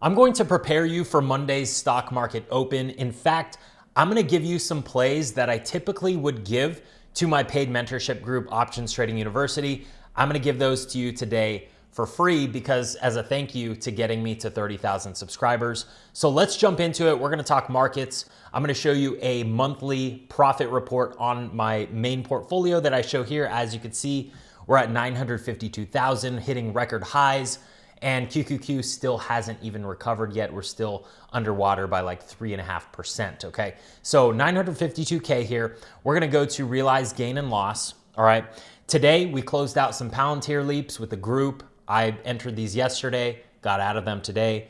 I'm going to prepare you for Monday's stock market open. In fact, I'm going to give you some plays that I typically would give to my paid mentorship group, Options Trading University. I'm going to give those to you today for free because as a thank you to getting me to 30,000 subscribers. So let's jump into it. We're going to talk markets. I'm going to show you a monthly profit report on my main portfolio that I show here. As you can see, we're at 952,000, hitting record highs. And QQQ still hasn't even recovered yet. We're still underwater by like 3.5%, okay? So 952K here. We're gonna go to realized gain and loss, all right? Today, we closed out some Palantir leaps with the group. I entered these yesterday, got out of them today.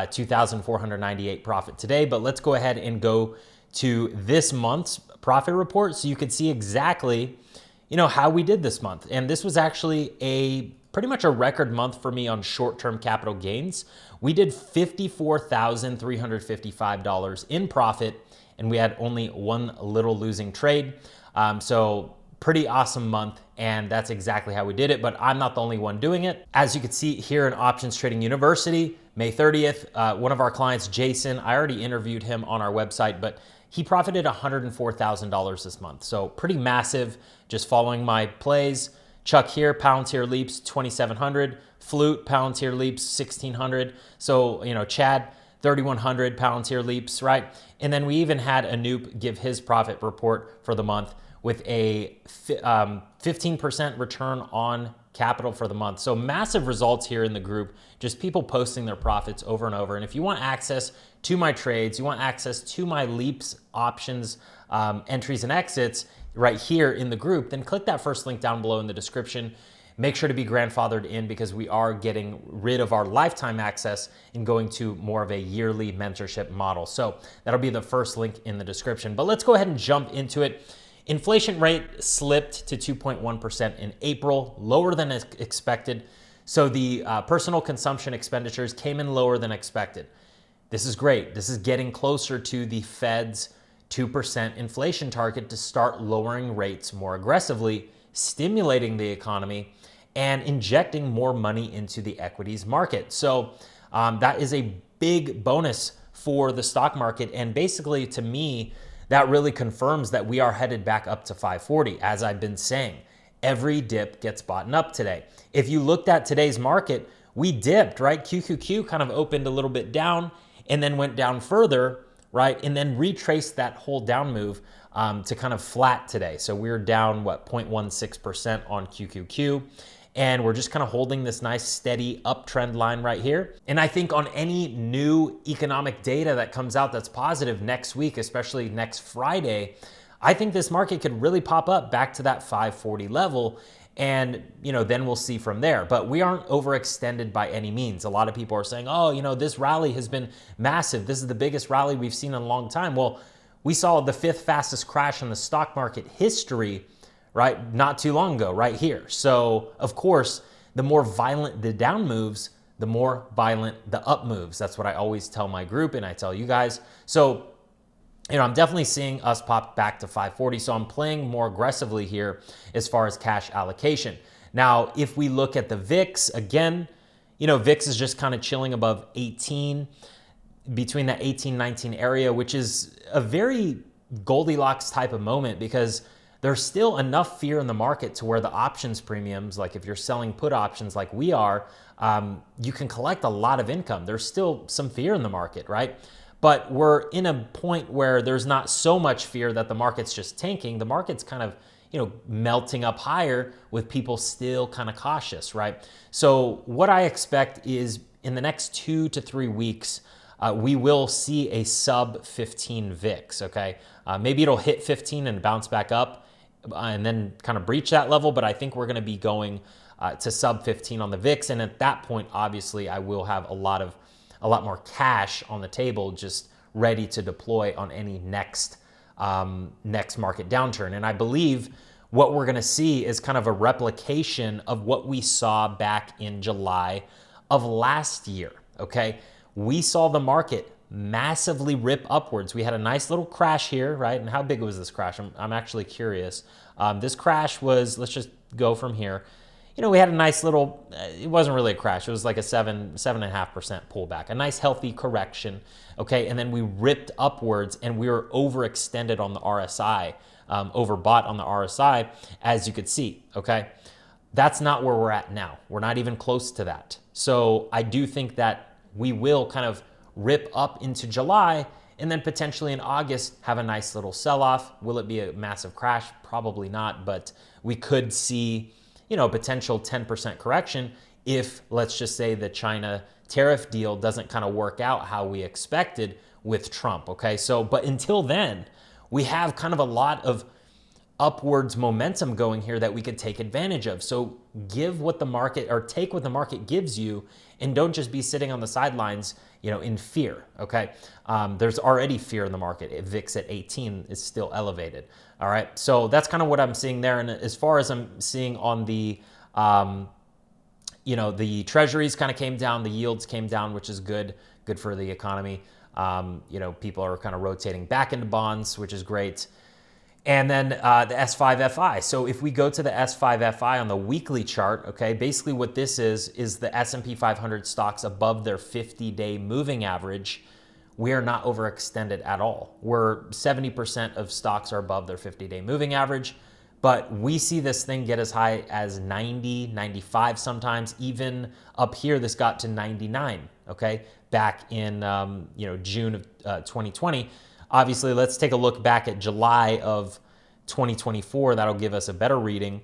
2,498 profit today, but let's go ahead and go to this month's profit report so you can see exactly, how we did this month. And this was actually pretty much a record month for me on short-term capital gains. We did $54,355 in profit, and we had only one little losing trade. So pretty awesome month, and that's exactly how we did it, but I'm not the only one doing it. As you can see here in Options Trading University, May 30th, one of our clients, Jason, I already interviewed him on our website, but he profited $104,000 this month. So pretty massive, just following my plays. Chuck here, Palantir leaps 2,700, Flute, Palantir leaps 1,600. So, Chad, 3,100 Palantir leaps, right? And then we even had Anoop give his profit report for the month with a 15% return on capital for the month. So massive results here in the group, just people posting their profits over and over. And if you want access to my trades, you want access to my leaps options, entries and exits, right here in the group, then click that first link down below in the description. Make sure to be grandfathered in because we are getting rid of our lifetime access and going to more of a yearly mentorship model. So that'll be the first link in the description. But let's go ahead and jump into it. Inflation rate slipped to 2.1% in April, lower than expected. So the personal consumption expenditures came in lower than expected. This is great. This is getting closer to the Fed's 2% inflation target to start lowering rates more aggressively, stimulating the economy and injecting more money into the equities market. So that is a big bonus for the stock market. And basically, to me, that really confirms that we are headed back up to 540. As I've been saying, every dip gets bought up today. If you looked at today's market, we dipped, right? QQQ kind of opened a little bit down and then went down further, right? And then retraced that whole down move to kind of flat today. So we're down, 0.16% on QQQ. And we're just kind of holding this nice steady uptrend line right here. And I think on any new economic data that comes out that's positive next week, especially next Friday, I think this market could really pop up back to that 540 level. And, then we'll see from there. But we aren't overextended by any means. A lot of people are saying, oh, this rally has been massive. This is the biggest rally we've seen in a long time. Well, we saw the 5th fastest crash in the stock market history, right? Not too long ago, right here. So, of course, the more violent the down moves, the more violent the up moves. That's what I always tell my group and I tell you guys. So, I'm definitely seeing us pop back to 540. So I'm playing more aggressively here as far as cash allocation. Now, if we look at the VIX, again, VIX is just kind of chilling above 18, between that 18-19 area, which is a very Goldilocks type of moment because there's still enough fear in the market to where the options premiums, like if you're selling put options like we are, you can collect a lot of income. There's still some fear in the market, right? But we're in a point where there's not so much fear that the market's just tanking. The market's kind of, melting up higher with people still kind of cautious, right? So what I expect is in the next 2 to 3 weeks, we will see a sub 15 VIX, okay? Maybe it'll hit 15 and bounce back up and then kind of breach that level, but I think we're gonna be going to sub 15 on the VIX. And at that point, obviously, I will have a lot more cash on the table just ready to deploy on any next market downturn. And I believe what we're gonna see is kind of a replication of what we saw back in July of last year, okay? We saw the market massively rip upwards. We had a nice little crash here, right? And how big was this crash? I'm actually curious. This crash was, let's just go from here. we had a nice little, it wasn't really a crash. It was like a 7.5% pullback, a nice healthy correction. Okay. And then we ripped upwards and we were overextended on the RSI, overbought on the RSI, as you could see. Okay. That's not where we're at now. We're not even close to that. So I do think that we will kind of rip up into July and then potentially in August have a nice little sell-off. Will it be a massive crash? Probably not, but we could see, a potential 10% correction if, let's just say, the China tariff deal doesn't kind of work out how we expected with Trump, okay? So, but until then, we have kind of a lot of upwards momentum going here that we could take advantage of. So give what the market, or take what the market gives you, and don't just be sitting on the sidelines, in fear, okay? There's already fear in the market. VIX at 18 is still elevated, all right? So that's kind of what I'm seeing there. And as far as I'm seeing on the, the treasuries kind of came down, the yields came down, which is good for the economy. People are kind of rotating back into bonds, which is great. And then the S5FI. So if we go to the S5FI on the weekly chart, okay, basically what this is the S&P 500 stocks above their 50-day moving average. We are not overextended at all. We're 70% of stocks are above their 50-day moving average, but we see this thing get as high as 90, 95 sometimes. Even up here, this got to 99, okay, back in June of 2020. Obviously, let's take a look back at July of 2024. That'll give us a better reading.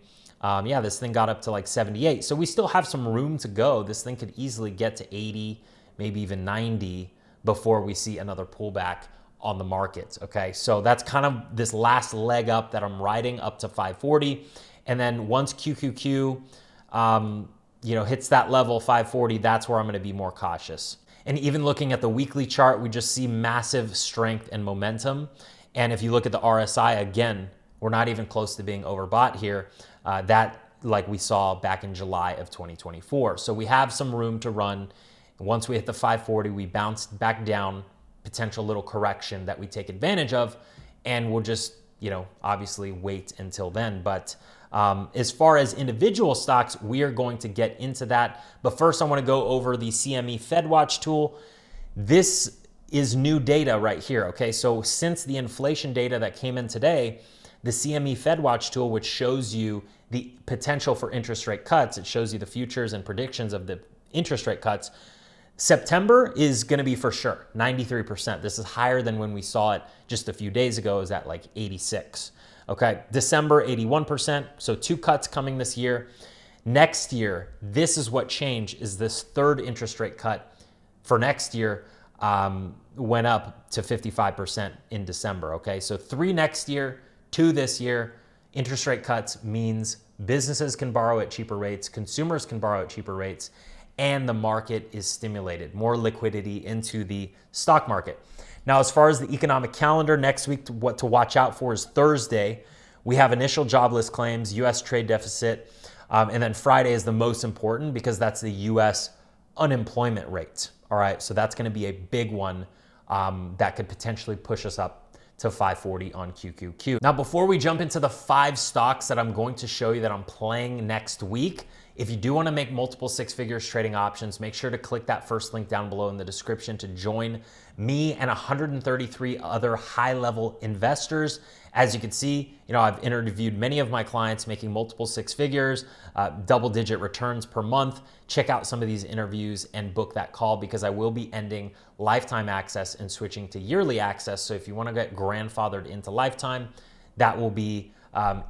This thing got up to like 78. So we still have some room to go. This thing could easily get to 80, maybe even 90 before we see another pullback on the markets, okay? So that's kind of this last leg up that I'm riding up to 540. And then once QQQ, hits that level, 540, that's where I'm gonna be more cautious. And even looking at the weekly chart, we just see massive strength and momentum. And if you look at the RSI, again, we're not even close to being overbought here. That, like we saw back in July of 2024. So we have some room to run. Once we hit the 540, we bounce back down, potential little correction that we take advantage of. And we'll just, obviously wait until then. But as far as individual stocks, we are going to get into that. But first, I want to go over the CME FedWatch tool. This is new data right here, okay? So since the inflation data that came in today, the CME FedWatch tool, which shows you the potential for interest rate cuts, it shows you the futures and predictions of the interest rate cuts. September is going to be for sure 93%. This is higher than when we saw it just a few days ago. It was at like 86. Okay, December 81%. So 2 cuts coming this year. Next year, this is what changed, is this third interest rate cut for next year went up to 55% in December. Okay, so 3 next year, 2 this year. Interest rate cuts means businesses can borrow at cheaper rates, consumers can borrow at cheaper rates, and the market is stimulated, more liquidity into the stock market. Now, as far as the economic calendar, next week, what to watch out for is Thursday. We have initial jobless claims, U.S. trade deficit, and then Friday is the most important because that's the U.S. unemployment rate. All right, so that's going to be a big one that could potentially push us up to 540 on QQQ. Now, before we jump into the 5 stocks that I'm going to show you that I'm playing next week, if you do want to make multiple 6 figures trading options, make sure to click that first link down below in the description to join me and 133 other high-level investors. As you can see, I've interviewed many of my clients making multiple 6 figures, double-digit returns per month. Check out some of these interviews and book that call because I will be ending lifetime access and switching to yearly access. So if you want to get grandfathered into lifetime, that will be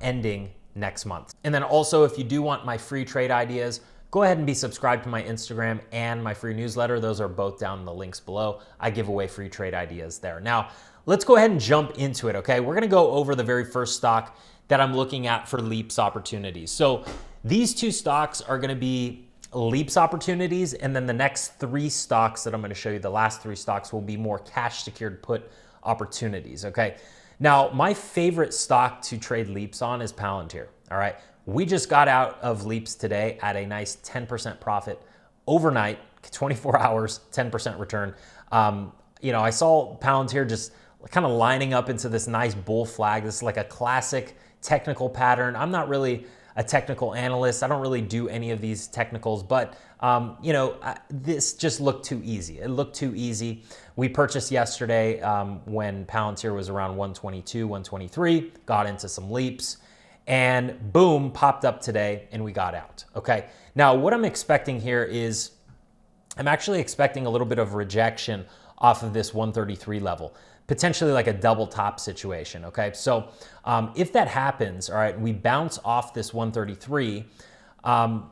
ending next month. And then also, if you do want my free trade ideas, go ahead and be subscribed to my Instagram and my free newsletter. Those are both down in the links below. I give away free trade ideas there. Now, let's go ahead and jump into it, okay? We're gonna go over the very first stock that I'm looking at for LEAPS opportunities. So these 2 stocks are gonna be LEAPS opportunities, and then the next 3 stocks that I'm gonna show you, the last 3 stocks, will be more cash secured put opportunities, okay? Now, my favorite stock to trade LEAPS on is Palantir, all right? We just got out of LEAPS today at a nice 10% profit overnight, 24 hours, 10% return. I saw Palantir just kind of lining up into this nice bull flag. This is like a classic technical pattern. I'm not really a technical analyst. I don't really do any of these technicals, but this just looked too easy. It looked too easy. We purchased yesterday when Palantir was around 122, 123, got into some leaps, and boom, popped up today and we got out, okay? Now, what I'm expecting here is I'm actually expecting a little bit of rejection off of this 133 level, potentially like a double top situation, okay? So if that happens, all right, we bounce off this 133,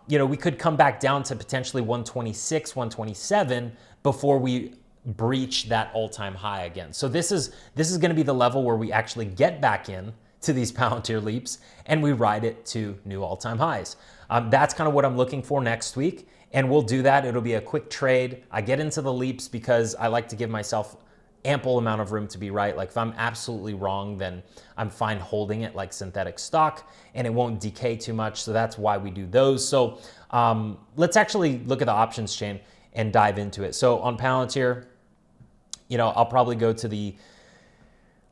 we could come back down to potentially 126, 127 before we breach that all-time high again. So this is gonna be the level where we actually get back in to these Palantir leaps and we ride it to new all-time highs. That's kind of what I'm looking for next week. And we'll do that. It'll be a quick trade. I get into the leaps because I like to give myself ample amount of room to be right. Like if I'm absolutely wrong, then I'm fine holding it like synthetic stock and it won't decay too much. So that's why we do those. So let's actually look at the options chain and dive into it. So on Palantir, I'll probably go to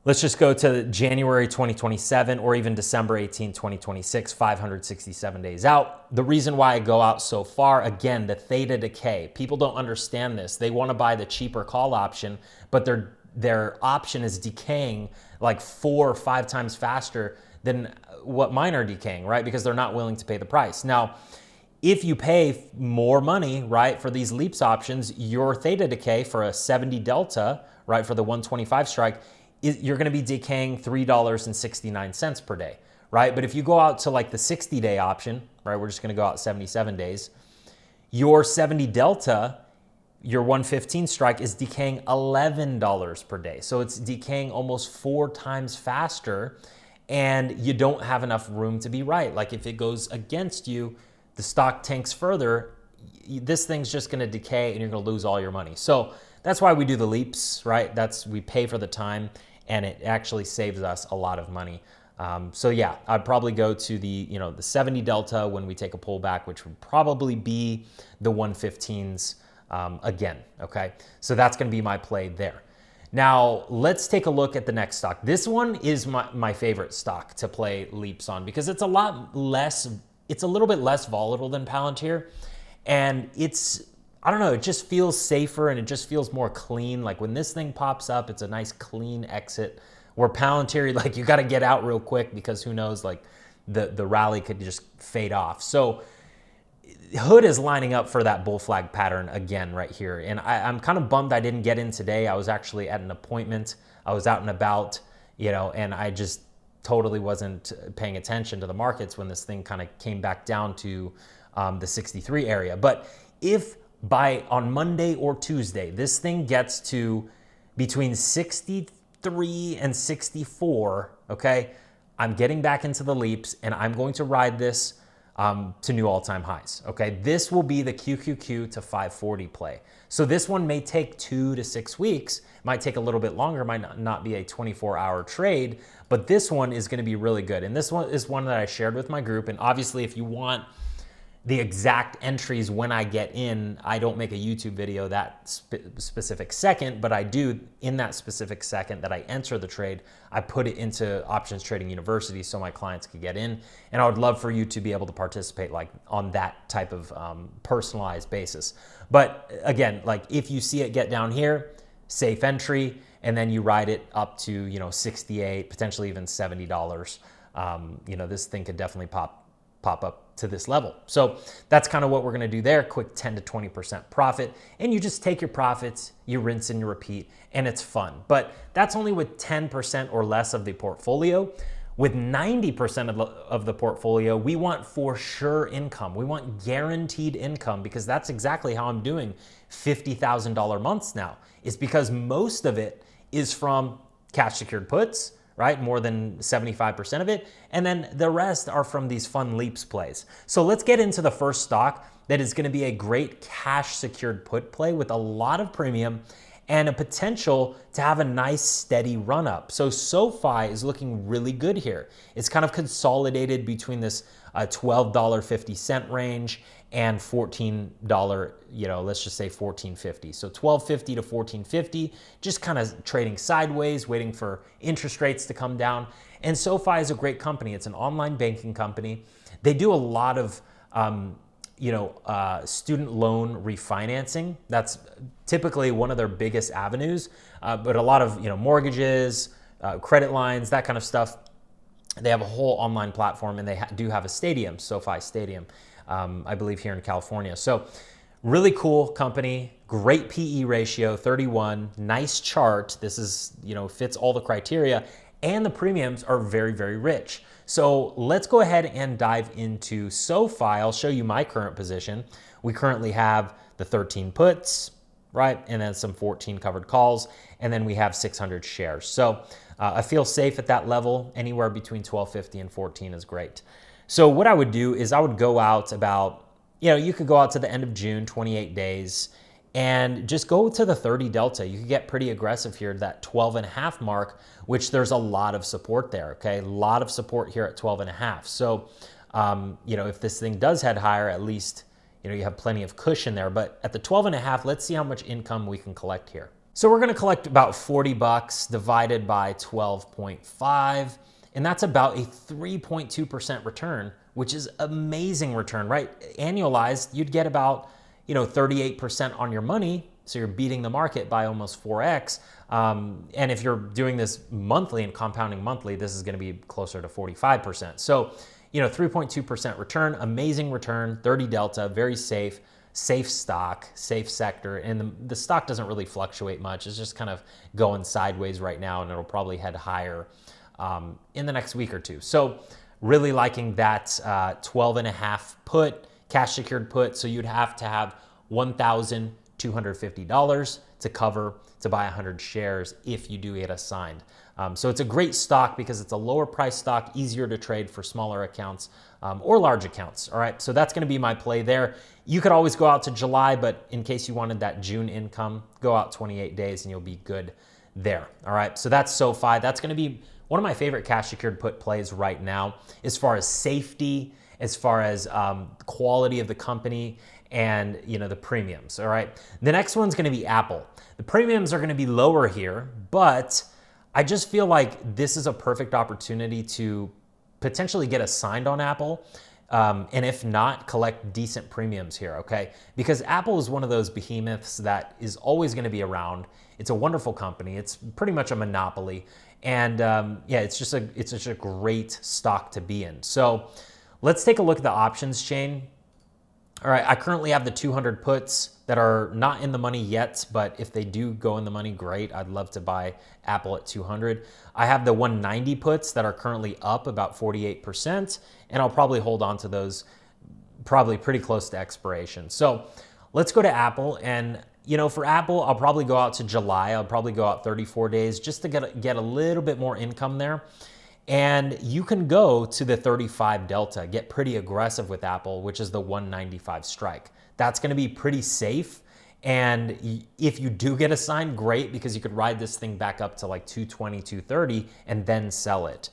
let's just go to January 2027 or even December 18, 2026, 567 days out. The reason why I go out so far, again, the theta decay. People don't understand this. They want to buy the cheaper call option, but their option is decaying like 4 or 5 times faster than what mine are decaying, right? Because they're not willing to pay the price. Now, if you pay more money, right, for these leaps options, your theta decay for a 70 delta, right, for the 125 strike, you're going to be decaying $3.69 per day, right? But if you go out to like the 60-day option, right, we're just going to go out 77 days, your 70 delta, your 115 strike is decaying $11 per day. So it's decaying almost 4 times faster and you don't have enough room to be right. Like if it goes against you, the stock tanks further, this thing's just going to decay and you're going to lose all your money. So that's why we do the leaps, right? We pay for the time and it actually saves us a lot of money. So yeah, I'd probably go to the 70 delta when we take a pullback, which would probably be the 115s again, okay? So that's gonna be my play there. Now, let's take a look at the next stock. This one is my favorite stock to play leaps on because it's a little bit less volatile than Palantir, and I don't know, it just feels safer and it just feels more clean. Like when this thing pops up, it's a nice clean exit. Where Palantir, like you got to get out real quick because who knows, like the rally could just fade off. So Hood is lining up for that bull flag pattern again right here. And I'm kind of bummed I didn't get in today. I was actually at an appointment. I was out and about, and I just totally wasn't paying attention to the markets when this thing kind of came back down to the 63 area. But if on Monday or Tuesday, this thing gets to between 63 and 64, okay, I'm getting back into the leaps and I'm going to ride this to new all-time highs, okay? This will be the QQQ to 540 play. So this one may take 2 to 6 weeks, might take a little bit longer, might not be a 24-hour trade, but this one is gonna be really good. And this one is one that I shared with my group. And obviously if you want the exact entries when I get in, I don't make a YouTube video that specific second, but I do in that specific second that I enter the trade, I put it into Options Trading University so my clients could get in. And I would love for you to be able to participate like on that type of personalized basis. But again, like if you see it get down here, safe entry, and then you ride it up to 68, potentially even $70. This thing could definitely pop up to this level. So that's kind of what we're going to do there. Quick 10 to 20% profit. And you just take your profits, you rinse and you repeat, and it's fun. But that's only with 10% or less of the portfolio. With 90% of the portfolio, we want for sure income. We want guaranteed income because that's exactly how I'm doing $50,000 months now. It's because most of it is from cash secured puts, right? More than 75% of it. And then the rest are from these fun leaps plays. So let's get into the first stock that is going to be a great cash secured put play with a lot of premium and a potential to have a nice steady run up. So SoFi is looking really good here. It's kind of consolidated between this $12.50 range and $14, let's just say $14.50. So $12.50 to $14.50, just kind of trading sideways, waiting for interest rates to come down. And SoFi is a great company. It's an online banking company. They do a lot of student loan refinancing. That's typically one of their biggest avenues, but a lot of mortgages, credit lines, that kind of stuff. They have a whole online platform, and they do have a stadium, SoFi Stadium, I believe here in California. So really cool company, great PE ratio, 31, nice chart. This is, fits all the criteria, and the premiums are very, very rich. So let's go ahead and dive into SoFi. I'll show you my current position. We currently have the 13 puts, right? And then some 14 covered calls, and then we have 600 shares. So I feel safe at that level. Anywhere between 1250 and 14 is great. So what I would do is I would go out about, you could go out to the end of June, 28 days, and just go to the 30 delta. You could get pretty aggressive here, that 12.5 mark, which there's a lot of support there, okay? A lot of support here at 12.5. So, if this thing does head higher, at least, you have plenty of cushion there. But at the 12.5, let's see how much income we can collect here. So we're gonna collect about 40 bucks divided by 12.5, and that's about a 3.2% return, which is amazing return, right? Annualized, you'd get about 38% on your money. So you're beating the market by almost 4x. And if you're doing this monthly and compounding monthly, this is going to be closer to 45%. So, 3.2% return, amazing return, 30 delta, very safe stock, safe sector. And the stock doesn't really fluctuate much. It's just kind of going sideways right now, and it'll probably head higher in the next week or two. So really liking that 12.5 put, cash secured put. So you'd have to have $1,250 to cover to buy 100 shares if you do get assigned. So it's a great stock because it's a lower price stock, easier to trade for smaller accounts or large accounts. All right, so that's going to be my play there. You could always go out to July, but in case you wanted that June income, go out 28 days and you'll be good there. All right, so that's SoFi. That's going to be one of my favorite cash secured put plays right now as far as safety, as far as quality of the company, and the premiums. All right, the next one's going to be Apple. The premiums are going to be lower here, but I just feel like this is a perfect opportunity to potentially get assigned on Apple, and if not, collect decent premiums here. Okay, because Apple is one of those behemoths that is always going to be around. It's a wonderful company. It's pretty much a monopoly, and it's just a great stock to be in. So let's take a look at the options chain. All right, I currently have the 200 puts that are not in the money yet, but if they do go in the money, great. I'd love to buy Apple at 200. I have the 190 puts that are currently up about 48%, and I'll probably hold on to those probably pretty close to expiration. So let's go to Apple, and for Apple, I'll probably go out to July. I'll probably go out 34 days just to get a little bit more income there. And you can go to the 35 delta, get pretty aggressive with Apple, which is the 195 strike. That's going to be pretty safe. And if you do get assigned, great, because you could ride this thing back up to like 220, 230 and then sell it.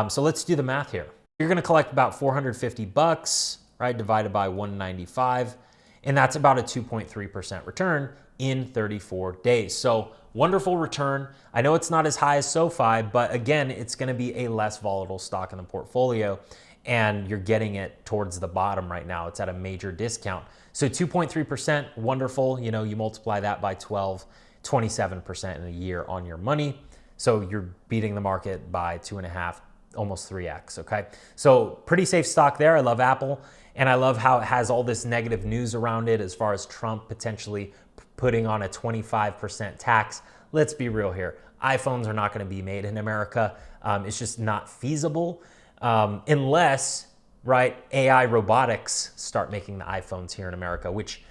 So let's do the math here. You're going to collect about 450 bucks, right, divided by 195. And that's about a 2.3% return in 34 days. So wonderful return. I know it's not as high as SoFi, but again, it's going to be a less volatile stock in the portfolio, and you're getting it towards the bottom right now. It's at a major discount. So 2.3%, wonderful. You multiply that by 12, 27% in a year on your money. So you're beating the market by 2.5, almost 3x, okay? So pretty safe stock there. I love Apple, and I love how it has all this negative news around it as far as Trump potentially putting on a 25% tax. Let's be real here. iPhones are not going to be made in America. It's just not feasible unless, right, AI robotics start making the iPhones here in America, which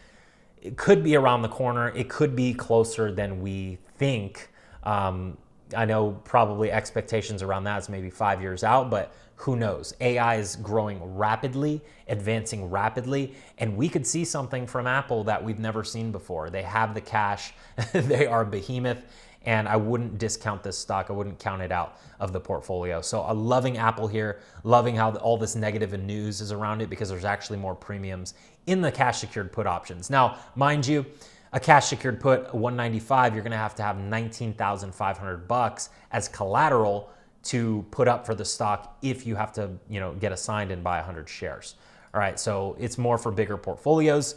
it could be around the corner. It could be closer than we think. I know probably expectations around that is maybe 5 years out, but who knows? AI is growing rapidly, advancing rapidly, and we could see something from Apple that we've never seen before. They have the cash, they are a behemoth, and I wouldn't discount this stock. I wouldn't count it out of the portfolio. So I'm loving Apple here, loving how all this negative news is around it because there's actually more premiums in the cash secured put options. Now, mind you, a cash secured put 195, you're gonna have 19,500 bucks as collateral to put up for the stock if you have to, get assigned and buy 100 shares. All right, so it's more for bigger portfolios.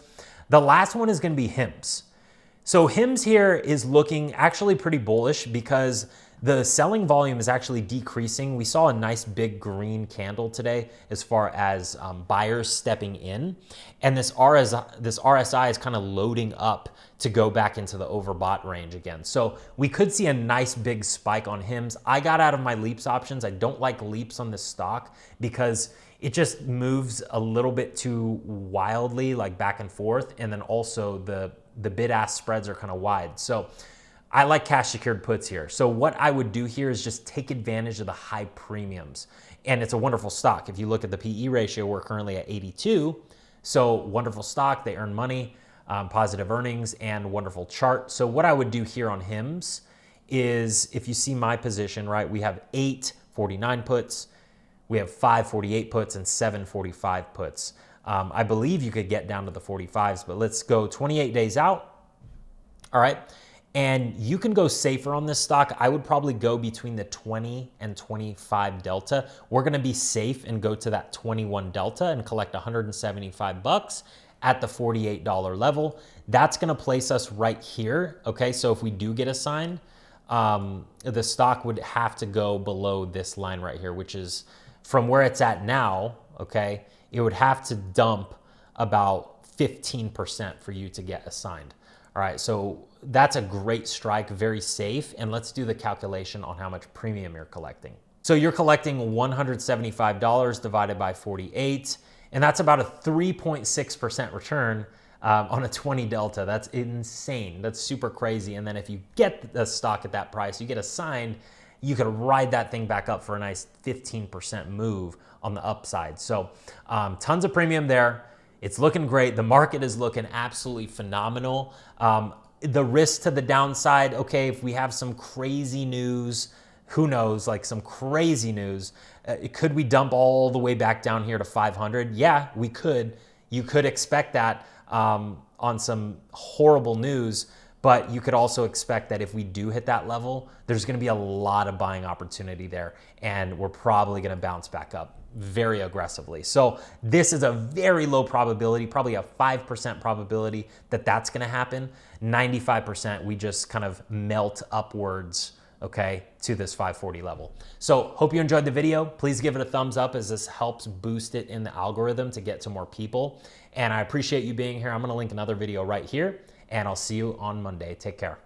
The last one is going to be HIMS. So HIMS here is looking actually pretty bullish because the selling volume is actually decreasing. We saw a nice big green candle today as far as buyers stepping in. And this RSI is kind of loading up to go back into the overbought range again. So we could see a nice big spike on HIMS. I got out of my LEAPS options. I don't like LEAPS on this stock because it just moves a little bit too wildly, like back and forth. And then also the bid-ask spreads are kind of wide. So I like cash secured puts here. So what I would do here is just take advantage of the high premiums. And it's a wonderful stock. If you look at the PE ratio, we're currently at 82. So wonderful stock, they earn money, positive earnings, and wonderful chart. So what I would do here on HIMS is, if you see my position, right, we have 8 49 puts, we have 5 48 puts, and 7 45 puts. I believe you could get down to the 45s, but let's go 28 days out. All right. And you can go safer on this stock. I would probably go between the 20 and 25 delta. We're going to be safe and go to that 21 delta and collect $175 at the $48 level. That's going to place us right here. Okay, so if we do get assigned, the stock would have to go below this line right here, which is from where it's at now. Okay, it would have to dump about 15% for you to get assigned. All right, so that's a great strike, very safe. And let's do the calculation on how much premium you're collecting. So you're collecting $175 divided by 48, and that's about a 3.6% return on a 20 delta. That's insane. That's super crazy. And then if you get the stock at that price, you get assigned, you could ride that thing back up for a nice 15% move on the upside. So tons of premium there. It's looking great. The market is looking absolutely phenomenal. The risk to the downside, okay, if we have some crazy news, who knows, like some crazy news, could we dump all the way back down here to 500? Yeah, we could. You could expect that on some horrible news, but you could also expect that if we do hit that level, there's going to be a lot of buying opportunity there, and we're probably going to bounce back up very aggressively. So this is a very low probability, probably a 5% probability that that's going to happen. 95% we just kind of melt upwards, okay, to this 540 level. So hope you enjoyed the video. Please give it a thumbs up as this helps boost it in the algorithm to get to more people. And I appreciate you being here. I'm going to link another video right here, and I'll see you on Monday. Take care.